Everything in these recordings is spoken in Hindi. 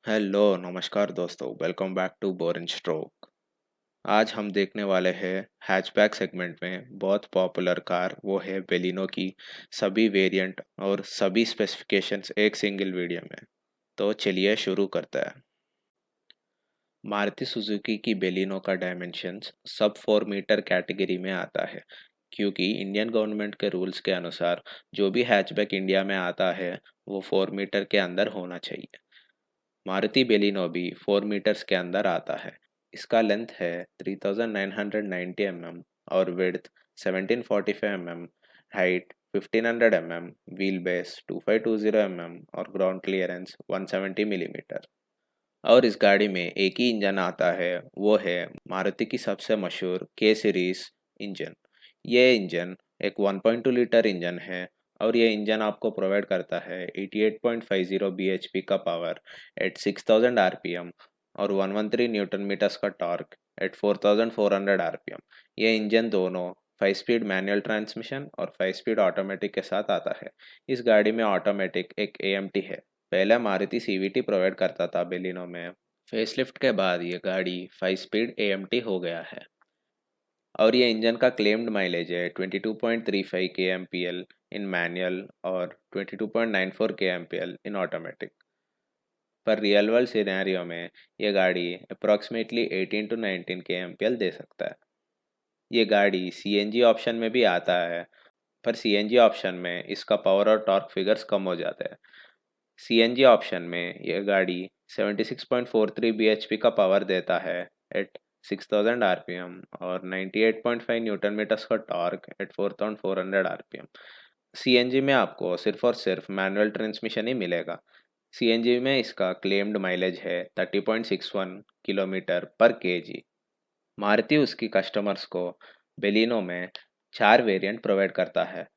हेलो नमस्कार दोस्तों, welcome back to boring stroke. आज हम देखने वाले हैं हैचबैक सेगमेंट में बहुत पॉपुलर कार, वो है बेलिनो की सभी वेरिएंट और सभी स्पेसिफिकेशंस एक सिंगल वीडियो में। तो चलिए शुरू करते हैं। मारुति सुजुकी की बेलिनो का डायमेंशंस सब 4 मीटर कैटेगरी में आता है, क्योंकि इंडियन गवर्नमेंट के रूल्स के अनुसार जो भी हैचबैक इंडिया में आता है वो 4 मीटर के अंदर होना चाहिए। मारुति बेलिनो भी 4 मीटर्स के अंदर आता है। इसका लेंथ है 3990 mm और width 1745 mm, height 1500 mm, wheel base 2520 mm और ग्राउंड क्लियरेंस 170 मिलीमीटर। और इस गाड़ी में एक ही इंजन आता है, वो है मारुति की सबसे मशहूर के सीरीज इंजन। ये इंजन एक 1.2 लीटर इंजन है और ये इंजन आपको प्रोवाइड करता है 88.50 bhp का पावर एट 6000 आरपीएम और 113 न्यूटन मीटर्स का टॉर्क एट 4400 आरपीएम। ये इंजन दोनों 5 स्पीड मैनुअल ट्रांसमिशन और 5 स्पीड ऑटोमेटिक के साथ आता है। इस गाड़ी में ऑटोमेटिक एक एएमटी है। पहले मारुति सीवीटी प्रोवाइड करता था बेलिनो में। फेसलिफ्ट के बाद ये गाड़ी 5 स्पीड एएमटी हो गया है और ये इंजन का क्लेम्ड माइलेज है 22.35 kmpl इन मैनुअल और 22.94 kmpl इन ऑटोमेटिक। पर रियल वर्ल्ड सिनेरियो में ये गाड़ी अप्रॉक्सीमेटली 18 टू 19 kmpl दे सकता है। ये गाड़ी सीएनजी ऑप्शन में भी आता है, पर सीएनजी ऑप्शन में इसका पावर और टॉर्क फिगर्स कम हो जाते हैं। सीएनजी ऑप्शन में यह गाड़ी 76.43 bhp का पावर देता है एट 6000 आरपीएम और 98.5 न्यूटन मीटर्स का टॉर्क एट 4400 आरपीएम। सीएनजी में आपको सिर्फ और सिर्फ मैनुअल ट्रांसमिशन ही मिलेगा। सीएनजी में इसका क्लेम्ड माइलेज है 30.61 किलोमीटर पर केजी। मारुति उसकी कस्टमर्स को बेलिनो में 4 वेरिएंट प्रोवाइड करता है,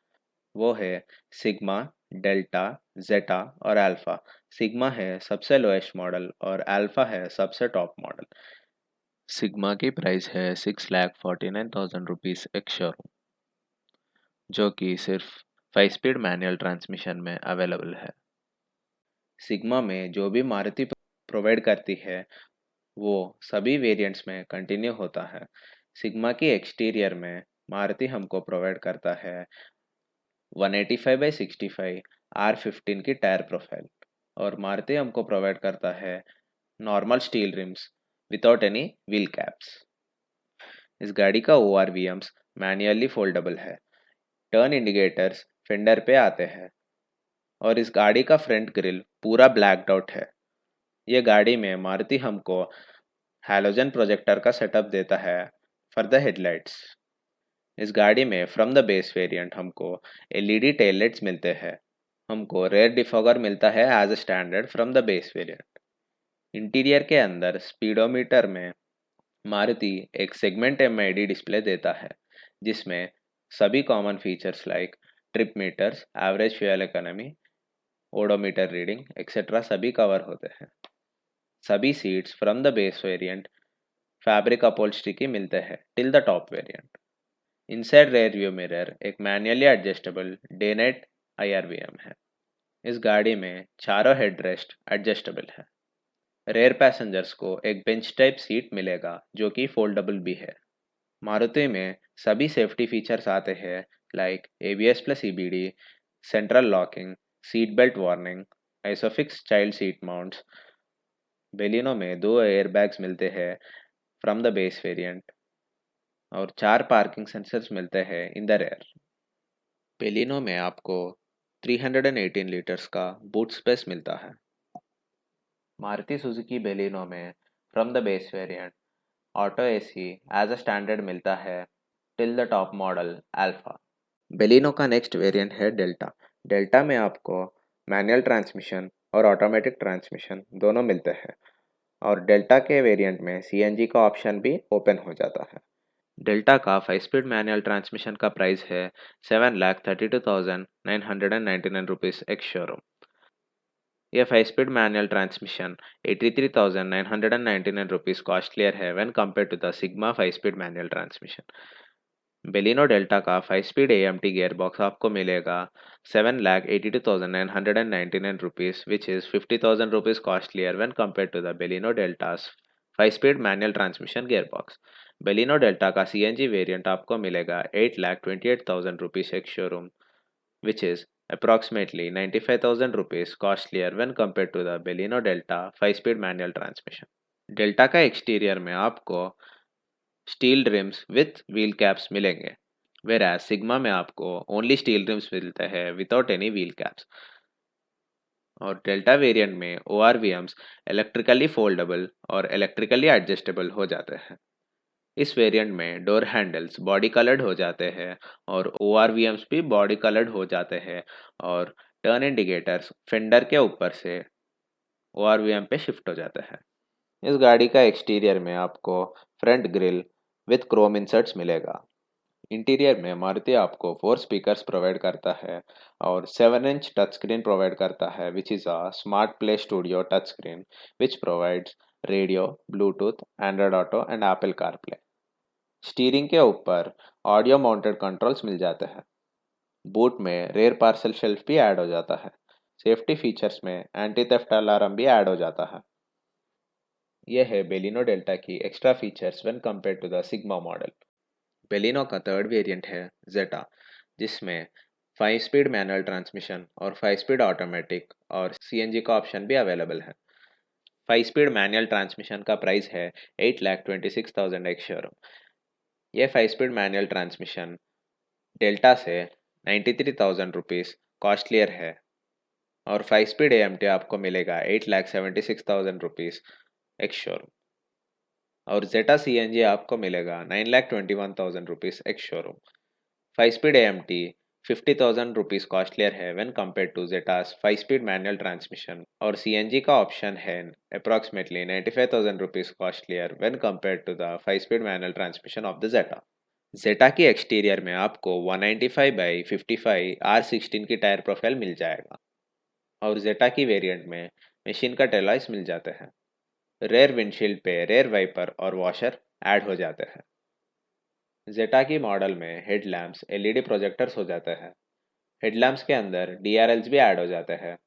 वो है सिग्मा, डेल्टा, जेटा और अल्फा। सिग्मा है सबसे लोएस्ट मॉडल और अल्फा है सबसे टॉप मॉडल। सिग्मा की प्राइस है 6,49,000 रुपीज़ एक शोरूम, जो कि सिर्फ 5 स्पीड मैनुअल ट्रांसमिशन में अवेलेबल है। सिग्मा में जो भी मारुति प्रोवाइड करती है वो सभी वेरिएंट्स में कंटिन्यू होता है। सिग्मा की एक्सटीरियर में मारुति हमको प्रोवाइड करता है 185/65 R15 की टायर प्रोफाइल और मारुति हमको प्रोवाइड करता है normal steel RIMS without any wheel caps. इस गाड़ी का ORVMs मैन्युअली फोल्डेबल है। टर्न इंडिकेटर्स फेंडर पे आते हैं और इस गाड़ी का फ्रंट ग्रिल पूरा ब्लैक्ड आउट है। ये गाड़ी में मारुति हमको हैलोजन प्रोजेक्टर का सेटअप देता है फॉर द हेडलाइट्स। इस गाड़ी में फ्रॉम द बेस वेरिएंट हमको एलईडी टेललाइट्स मिलते हैं। हमको रेयर डिफॉगर मिलता है as a standard from the base variant. Interior के अंदर स्पीडोमीटर में मारुति एक सेगमेंट एमआईडी डिस्प्ले देता है, जिसमें सभी common features like trip meters, average fuel economy, odometer reading etcetera सभी कवर होते हैं। सभी seats from the base variant fabric upholstery की मिलते हैं till the top variant. Inside rear view mirror एक manually adjustable day night IRVM है। इस गाड़ी में चारों हेडरेस्ट एडजस्टेबल है। रेयर पैसेंजर्स को एक बेंच टाइप सीट मिलेगा जो कि फोल्डेबल भी है। मारुति में सभी सेफ्टी फीचर्स आते हैं like ABS plus EBD, central locking, seat belt warning, isofix child seat mounts. Baleno में 2 एयरबैग्स मिलते हैं फ्रॉम द बेस वेरिएंट और 4 पार्किंग सेंसर्स मिलते हैं इन द रेयर। बेलिनो में आपको 318 लीटर्स का बूट स्पेस मिलता है। मारुति सुजुकी बेलिनो में from the base variant auto AC as a standard मिलता है till the top model Alpha. Baleno का नेक्स्ट वेरिएंट है डेल्टा। डेल्टा में आपको मैनुअल ट्रांसमिशन और ऑटोमेटिक ट्रांसमिशन दोनों मिलते हैं और डेल्टा के वेरिएंट में सीएनजी का ऑप्शन भी ओपन हो जाता है। डेल्टा का 5 स्पीड मैनुअल ट्रांसमिशन का प्राइस है 7,32,999 रुपीज़ एक्स शोरूम। यह 5 speed manual transmission 83,999 rupees costlier है when compare to the Sigma 5 speed manual transmission. Baleno Delta का 5 स्पीड एएमटी गियर बॉक्स आपको मिलेगा 7,82,999 rupees, which is 50,000 rupees costlier when compared to the Baleno Delta's 5-speed manual transmission gearbox. Baleno Delta का CNG वेरिएंट आपको मिलेगा 8,28,000 rupees एक showroom, which is approximately 95,000 rupees costlier when compared to the Baleno Delta 5-speed manual transmission. Delta का एक्सटीरियर में आपको steel RIMS with wheel caps मिलेंगे, whereas सिग्मा में आपको ओनली स्टील रिम्स मिलते हैं विदाउट एनी व्हील कैप्स। और डेल्टा वेरिएंट में ORVMs इलेक्ट्रिकली फोल्डेबल और इलेक्ट्रिकली एडजस्टेबल हो जाते हैं। इस वेरिएंट में डोर हैंडल्स बॉडी कलर्ड हो जाते हैं और ORVMs भी बॉडी कलर्ड हो जाते हैं और टर्न इंडिकेटर्स फेंडर के ऊपर से ORVM पे शिफ्ट हो जाते हैं। इस गाड़ी का एक्सटीरियर में आपको front grille with Chrome inserts मिलेगा। इंटीरियर में मारुति आपको 4 स्पीकर्स प्रोवाइड करता है और 7-inch टच स्क्रीन प्रोवाइड करता है, विच is a smart play studio touch screen which provides radio, Bluetooth, Android auto and Apple CarPlay. Steering के ऊपर ऑडियो माउंटेड कंट्रोल्स मिल जाते हैं। बूट में रेयर पार्सल शेल्फ भी ऐड हो जाता है। सेफ्टी फीचर्स में एंटी थेफ्ट अलार्म भी ऐड हो जाता है। यह है बेलिनो डेल्टा की extra features when compare to the Sigma model. Baleno का थर्ड वेरिएंट है जेटा, जिसमें 5-स्पीड मैनुअल ट्रांसमिशन और 5-स्पीड ऑटोमेटिक और CNG का ऑप्शन भी अवेलेबल है। 5-स्पीड मैनुअल ट्रांसमिशन का प्राइस है 8,26,000 एक शोरूम। यह 5-स्पीड मैनुअल ट्रांसमिशन डेल्टा से 93,000 रुपीज़ कॉस्टलियर है और 5-स्पीड AMT आपको मिलेगा 8,76,000 रुपीज़ एक शोरूम और जेटा CNG आपको मिलेगा 9,21,000 rupees ex showroom. Five speed AMT 50,000 rupees costlier है when compare to Zeta's five speed manual transmission और CNG का ऑप्शन है approximately 95,000 rupees costlier when compare to the five speed manual transmission of the Zeta. Zeta की एक्सटीरियर में आपको 195/55 R16 की टायर प्रोफाइल मिल जाएगा और जेटा की वेरिएंट में मशीन कट एलॉयज मिल जाते हैं। रेयर विंडशील्ड पे रेयर वाइपर और वॉशर ऐड हो जाते हैं। जेटा की मॉडल में हेडलैम्प्स LED प्रोजेक्टर्स हो जाते हैं। हेडलैम्प्स के अंदर DRLs भी ऐड हो जाते हैं।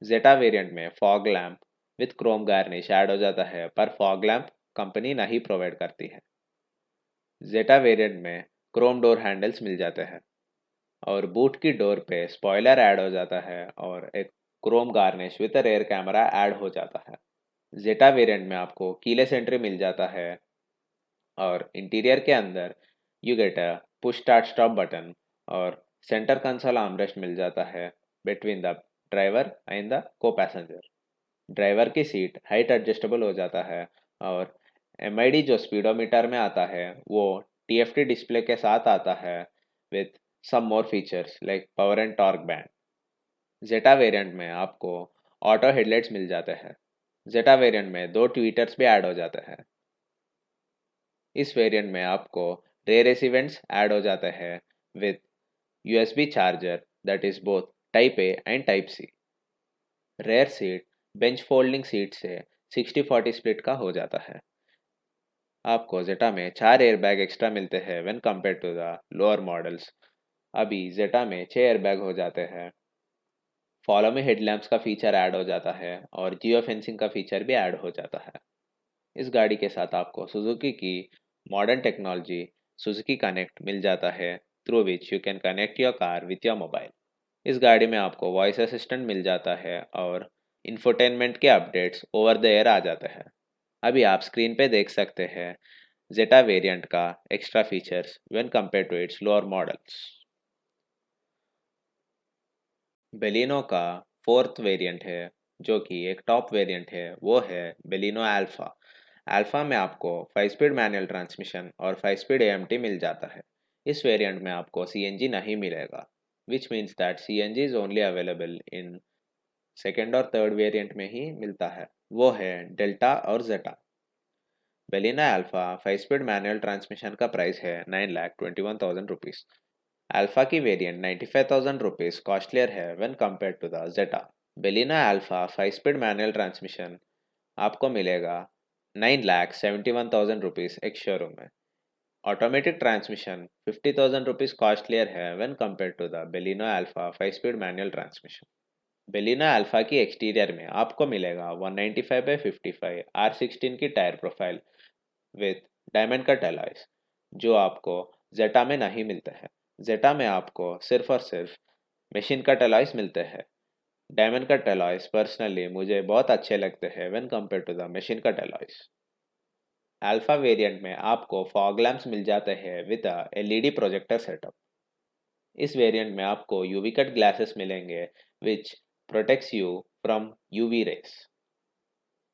जेटा वेरिएंट में fog lamp with Chrome garnish add हो जाता है, पर फॉग लैम्प कंपनी नहीं प्रोवाइड करती है। जेटा वेरिएंट में क्रोम डोर हैंडल्स मिल जाते हैं और बूट की डोर पे स्पॉइलर ऐड हो जाता है और एक Chrome garnish with rare camera add हो जाता है। जेटा वेरिएंट में आपको कीलेस एंट्री मिल जाता है और इंटीरियर के अंदर you get a push start stop button और सेंटर कंसोल आर्मरेस्ट मिल जाता है between the driver and the को पैसेंजर। ड्राइवर की सीट हाइट एडजस्टेबल हो जाता है और MID जो स्पीडोमीटर में आता है वो TFT डिस्प्ले के साथ आता है with some more features like power and torque band. Zeta variant में आपको ऑटो हेडलाइट्स मिल जाते हैं। जेटा वेरिएंट में 2 ट्वीटर्स भी ऐड हो जाते हैं। इस वेरिएंट में आपको रेयर एसी वेंट्स ऐड हो जाते हैं with USB charger that is both type A and type C। Rare seat bench folding seat से 60-40 स्प्लिट का हो जाता है। आपको जेटा में 4 एयरबैग एक्स्ट्रा मिलते हैं when compare to the lower models. अभी जेटा में 6 एयरबैग हो जाते हैं। फॉलो में हेडलैम्प्स का फीचर ऐड हो जाता है और जियो फेंसिंग का फीचर भी ऐड हो जाता है। इस गाड़ी के साथ आपको सुजुकी की मॉडर्न टेक्नोलॉजी सुजुकी कनेक्ट मिल जाता है, through which you can connect your car with your mobile. इस गाड़ी में आपको वॉइस असिस्टेंट मिल जाता है और इंफोटेनमेंट के अपडेट्स ओवर द एयर आ जाते हैं। अभी आप स्क्रीन पे देख सकते हैं जेटा वेरिएंट का extra features when compare to its lower models. Baleno का फोर्थ वेरिएंट है जो कि एक टॉप वेरिएंट है, वो है बेलिनो अल्फा। अल्फा में आपको 5-स्पीड मैनुअल ट्रांसमिशन और 5-स्पीड AMT मिल जाता है। इस वेरिएंट में आपको CNG नहीं मिलेगा, which means that CNG is only available in second और थर्ड वेरिएंट में ही मिलता है, वो है डेल्टा और Zeta. Baleno Alpha five speed manual transmission का प्राइस है 9,21,000 रुपीज़। अल्फा की वेरिएंट 95,000 रुपीज़ कॉस्टलियर है when compare to the Zeta. Baleno Alpha five speed manual transmission आपको मिलेगा 9,71,000 रुपीज़ एक शोरूम में। Automatic transmission 50,000 rupees costlier है when compared to the Baleno Alpha 5-speed manual transmission. Baleno Alpha की एक्सटीरियर में आपको मिलेगा 195/55 R16 की tyre profile with diamond cut alloys, जो आपको जेटा में नहीं मिलते हैं। जेटा में आपको सिर्फ और सिर्फ मशीन कट अलॉयज मिलते हैं। डायमंड कट अलॉयज पर्सनली मुझे बहुत अच्छे लगते हैं when compare to the machine cut alloys. Alpha variant में आपको फॉग लैम्प्स मिल जाते हैं with a LED projector setup. इस वेरिएंट में आपको यूवी कट ग्लासेस मिलेंगे which protects you from UV rays.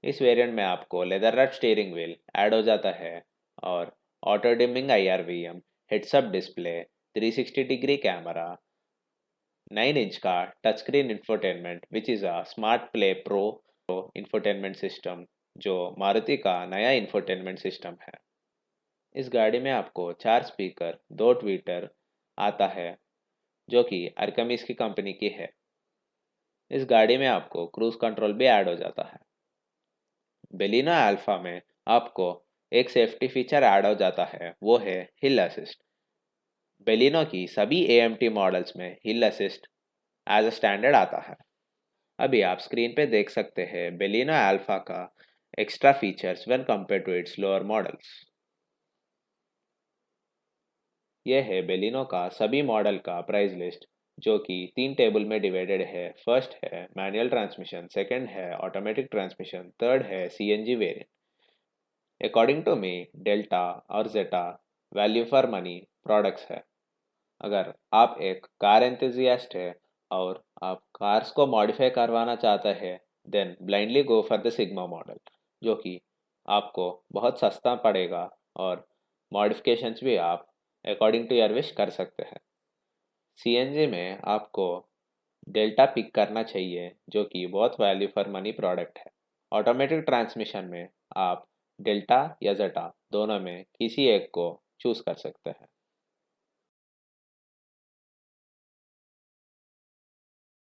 इस वेरिएंट में आपको leather wrap steering wheel add हो जाता है और auto dimming IRVM, heads up display, 360 degree camera, 9 inch का touch screen infotainment which is a smart play pro infotainment system, जो मारुति का नया इंफोटेनमेंट सिस्टम है। इस गाड़ी में आपको 4 स्पीकर, 2 ट्विटर आता है जो कि अर्कमिस की कंपनी की है। इस गाड़ी में आपको क्रूज कंट्रोल भी ऐड हो जाता है। बेलिनो अल्फा में आपको एक सेफ्टी फीचर ऐड हो जाता है, वो है हिल असिस्ट। बेलिनो की सभी AMT मॉडल्स में hill assist as a standard आता है। अभी आप स्क्रीन पे देख सकते हैं बेलिनो अल्फा का extra features when compare to its lower models. यह है बेलिनो का सभी मॉडल का प्राइस लिस्ट, जो कि 3 टेबल में डिवाइडेड है। फर्स्ट है मैनुअल ट्रांसमिशन, सेकंड है ऑटोमेटिक ट्रांसमिशन, थर्ड है CNG variant. According to me Delta और Zeta value for money products है। अगर आप एक कार एंथुजियास्ट है और आप कार्स को मॉडिफाई करवाना चाहते हैं, then blindly go for the Sigma model, जो कि आपको बहुत सस्ता पड़ेगा और मॉडिफिकेशंस भी आप अकॉर्डिंग टू योर विश कर सकते हैं। CNG में आपको डेल्टा पिक करना चाहिए, जो कि बहुत वैल्यू फॉर मनी प्रोडक्ट है। ऑटोमेटिक ट्रांसमिशन में आप डेल्टा या जेटा दोनों में किसी एक को चूज कर सकते हैं।